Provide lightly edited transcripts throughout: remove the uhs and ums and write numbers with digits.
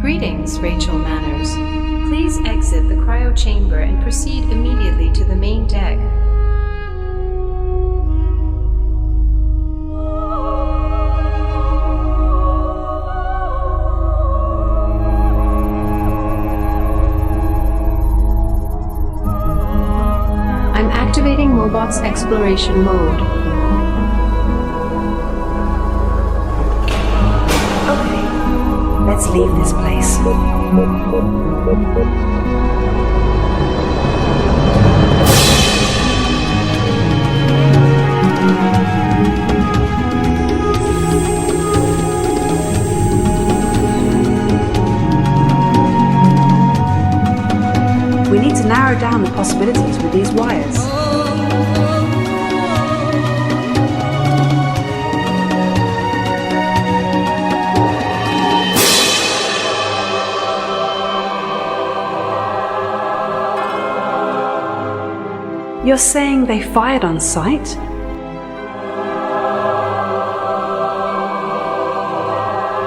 Greetings, Rachel Manners. Please exit the cryo chamber and proceed immediately to the main deck. I'm activating Mobot's exploration mode. Okay, let's leave this place. We need to narrow down the possibilities with these wires. You're saying they fired on sight?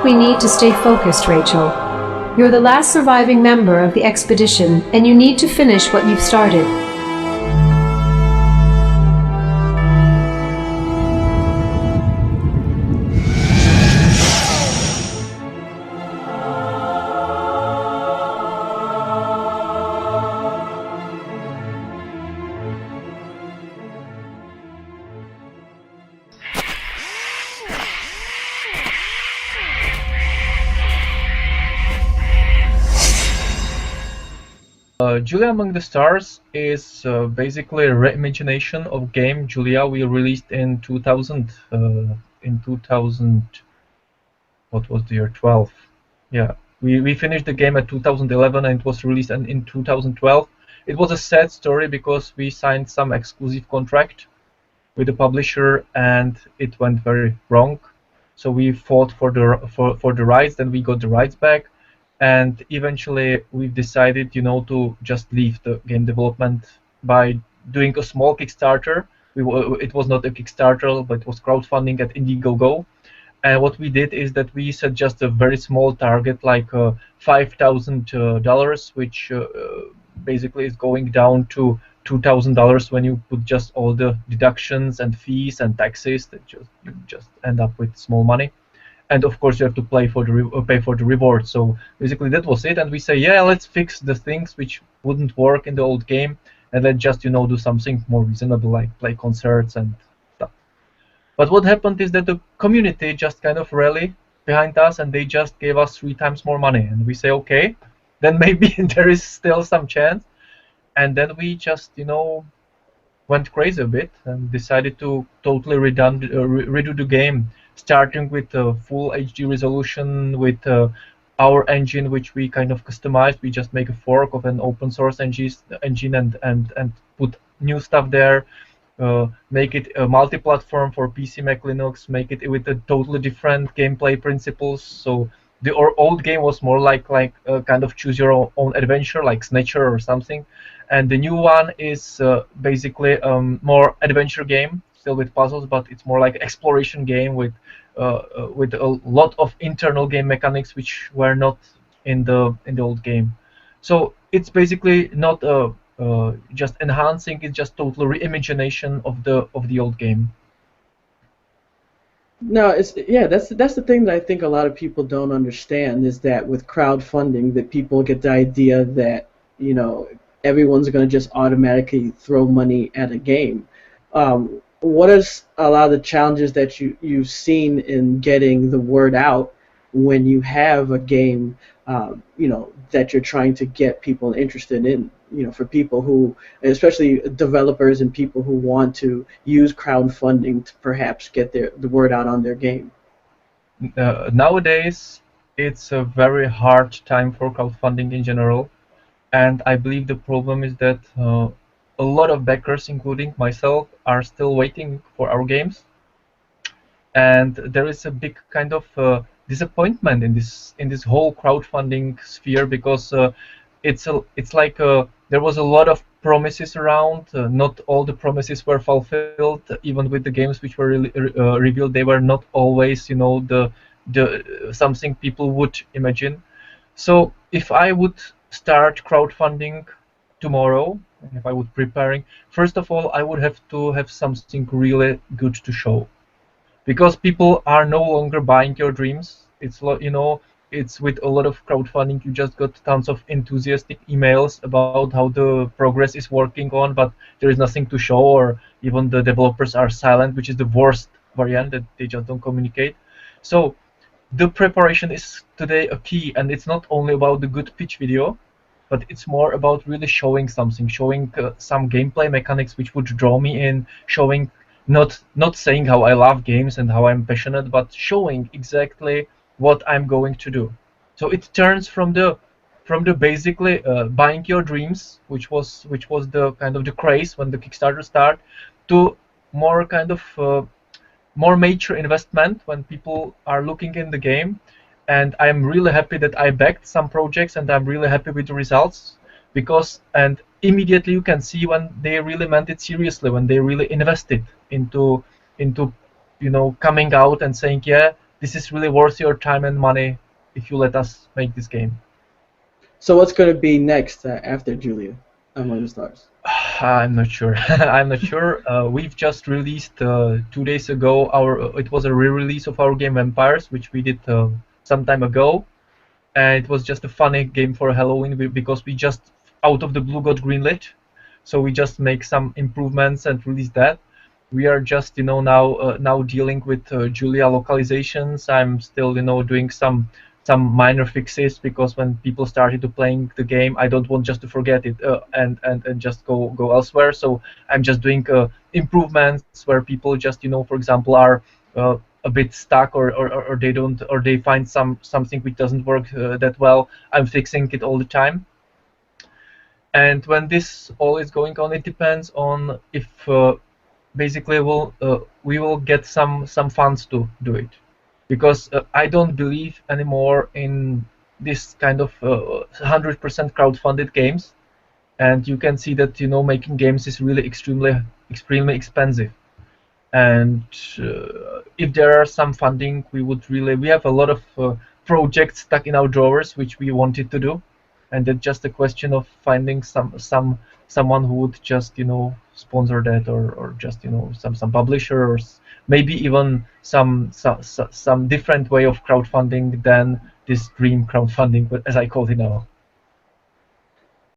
We need to stay focused, Rachel. You're the last surviving member of the expedition, and you need to finish what you've started. J.U.L.I.A Among the Stars is basically a reimagination of game J.U.L.I.A we released in 2000. What was the year? 12. Yeah, we finished the game at 2011 and it was released in 2012. It was a sad story because we signed some exclusive contract with the publisher and it went very wrong. So we fought for the rights, then we got the rights back. And eventually we've decided, to just leave the game development by doing a small Kickstarter. It was not a Kickstarter, but it was crowdfunding at Indiegogo. And what we did is that we set just a very small target, like $5,000, which basically is going down to $2,000 when you put just all the deductions and fees and taxes. That you just end up with small money. And of course you have to pay for the reward. So basically that was it. And we say, yeah, let's fix the things which wouldn't work in the old game, and then just do something more reasonable, like play concerts and stuff. But what happened is that the community just kind of rallied behind us, and they just gave us 3 times more money. And we say, okay, then maybe there is still some chance. And then we just went crazy a bit and decided to totally redo the game, starting with full HD resolution with our engine, which we kind of customized. We just make a fork of an open source engine and put new stuff there. Make it a multi-platform for PC, Mac, Linux. Make it with a totally different gameplay principles. So the old game was more like a kind of choose your own adventure, like Snatcher or something. And the new one is basically more adventure game, still with puzzles, but it's more like exploration game with a lot of internal game mechanics which were not in the old game. So it's basically not just enhancing; it's just total reimagination of the old game. No, that's the thing that I think a lot of people don't understand, is that with crowdfunding, that people get the idea that everyone's going to just automatically throw money at a game. What is a lot of the challenges that you've seen in getting the word out when you have a game, that you're trying to get people interested in? For people who, especially developers and people who want to use crowdfunding to perhaps get the word out on their game. Nowadays, it's a very hard time for crowdfunding in general, and I believe the problem is that a lot of backers, including myself, are still waiting for our games, and there is a big kind of disappointment in this whole crowdfunding sphere, because it's like there was a lot of promises around. Not all the promises were fulfilled. Even with the games which were revealed, they were not always the something people would imagine. So if I would start crowdfunding tomorrow, if I would preparing, first of all, I would have to have something really good to show, because people are no longer buying your dreams. It's with a lot of crowdfunding, you just got tons of enthusiastic emails about how the progress is working on, but there is nothing to show, or even the developers are silent, which is the worst variant, that they just don't communicate. So the preparation is today a key, and it's not only about the good pitch video, but it's more about really showing something, showing some gameplay mechanics which would draw me in, showing, not saying how I love games and how I'm passionate, but showing exactly what I'm going to do. So it turns from the basically buying your dreams, which was the kind of the craze when the Kickstarter started, to more kind of more mature investment when people are looking in the game. And I'm really happy that I backed some projects, and I'm really happy with the results, because and immediately you can see when they really meant it seriously, when they really invested into coming out and saying, yeah, this is really worth your time and money if you let us make this game. So what's going to be next after Julia Among the Stars? I'm not sure. I'm not sure. We've just released 2 days ago. It was a re-release of our game Vampires, which we did some time ago, and it was just a funny game for Halloween because we just out of the blue got greenlit, so we just make some improvements and release that. We are just now dealing with Julia localizations. I'm still doing some minor fixes, because when people started to playing the game, I don't want just to forget it and just go elsewhere. So I'm just doing improvements where people just for example are a bit stuck, or they don't, or they find something which doesn't work that well. I'm fixing it all the time. And when this all is going on, it depends on if basically we will get some funds to do it, because I don't believe anymore in this kind of 100% crowdfunded games. And you can see that making games is really extremely expensive. And if there are some funding, we have a lot of projects stuck in our drawers which we wanted to do, and it's just a question of finding someone who would just sponsor that, or just some publisher, or maybe even some different way of crowdfunding than this dream crowdfunding, but as I call it now.